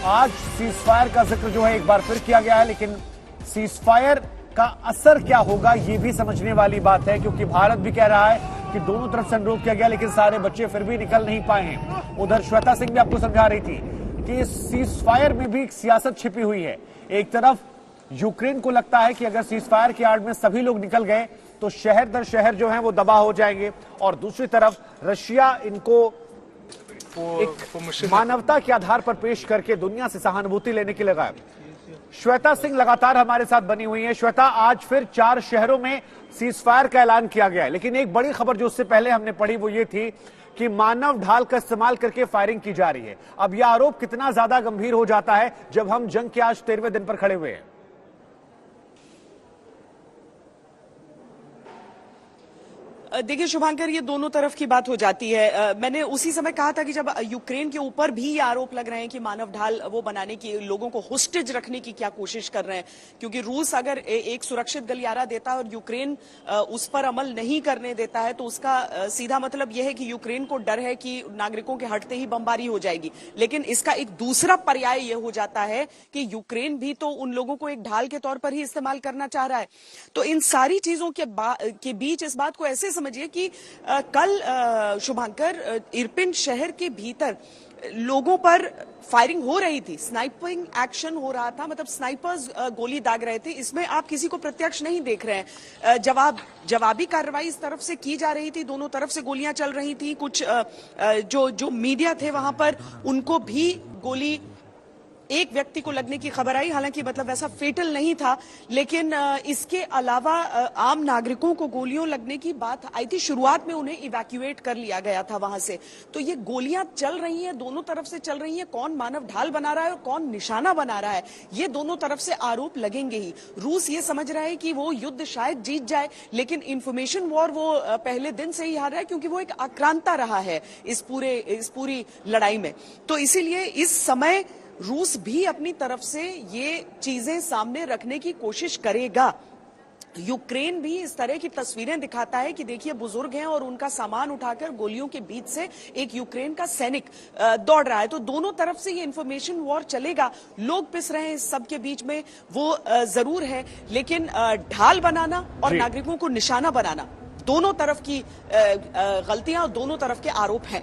आज सीजफायर का जिक्र जो है एक बार फिर किया गया है, लेकिन सीजफायर का असर क्या होगा ये भी समझने वाली बात है, क्योंकि भारत भी कह रहा है कि दोनों तरफ से अनुरोध किया गया, लेकिन सारे बच्चे फिर भी निकल नहीं पाए हैं। उधर श्वेता सिंह भी आपको समझा रही थी कि सीजफायर में भी एक सियासत छिपी हुई है। एक तरफ यूक्रेन को लगता है कि अगर सीजफायर की आड़ में सभी लोग निकल गए तो शहर दर शहर जो है वो दबा हो जाएंगे, और दूसरी तरफ रशिया इनको एक मानवता के आधार पर पेश करके दुनिया से सहानुभूति लेने के लिए लगा है। श्वेता सिंह लगातार हमारे साथ बनी हुई है। श्वेता, आज फिर 4 शहरों में सीजफायर का ऐलान किया गया है, लेकिन एक बड़ी खबर जो उससे पहले हमने पढ़ी वो ये थी कि मानव ढाल का इस्तेमाल करके फायरिंग की जा रही है। अब यह आरोप कितना ज्यादा गंभीर हो जाता है जब हम जंग के आज 13वें दिन पर खड़े हुए हैं? देखिए शुभांकर, ये दोनों तरफ की बात हो जाती है। मैंने उसी समय कहा था कि जब यूक्रेन के ऊपर भी ये आरोप लग रहे हैं कि मानव ढाल वो बनाने की, लोगों को होस्टेज रखने की क्या कोशिश कर रहे हैं, क्योंकि रूस अगर एक सुरक्षित गलियारा देता है और यूक्रेन उस पर अमल नहीं करने देता है तो उसका सीधा मतलब यह है कि यूक्रेन को डर है कि नागरिकों के हटते ही बमबारी हो जाएगी। लेकिन इसका एक दूसरा पर्याय यह हो जाता है कि यूक्रेन भी तो उन लोगों को एक ढाल के तौर पर ही इस्तेमाल करना चाह रहा है। तो इन सारी चीजों के बीच इस बात को ऐसे समझिए कि कल शुभांकर इरपिन शहर के भीतर लोगों पर फायरिंग हो रही थी, स्नाइपिंग एक्शन हो रहा था, मतलब स्नाइपर्स गोली दाग रहे थे। इसमें आप किसी को प्रत्यक्ष नहीं देख रहे हैं। जवाबी कार्रवाई इस तरफ से की जा रही थी, दोनों तरफ से गोलियां चल रही थी। कुछ जो मीडिया थे वहां पर उनको भी गोली एक व्यक्ति को लगने की खबर आई, हालांकि मतलब वैसा फेटल नहीं था, लेकिन इसके अलावा आम नागरिकों को गोलियों लगने की बात आई थी। शुरुआत में उन्हें इवैक्यूएट कर लिया गया था वहां से। तो ये गोलियां चल रही हैं, दोनों तरफ से चल रही हैं। कौन मानव ढाल बना रहा है और कौन निशाना बना रहा है, ये दोनों तरफ से आरोप लगेंगे ही। रूस ये समझ रहा है कि वो युद्ध शायद जीत जाए, लेकिन इंफॉर्मेशन वॉर वो पहले दिन से ही हार रहा है, क्योंकि वो एक आक्रांता रहा है इस पूरी लड़ाई में। तो इसीलिए इस समय रूस भी अपनी तरफ से ये चीजें सामने रखने की कोशिश करेगा। यूक्रेन भी इस तरह की तस्वीरें दिखाता है कि देखिए बुजुर्ग हैं और उनका सामान उठाकर गोलियों के बीच से एक यूक्रेन का सैनिक दौड़ रहा है। तो दोनों तरफ से ये इंफॉर्मेशन वॉर चलेगा। लोग पिस रहे हैं इस सब के बीच में, वो जरूर है, लेकिन ढाल बनाना और नागरिकों को निशाना बनाना दोनों तरफ की गलतियां और दोनों तरफ के आरोप हैं।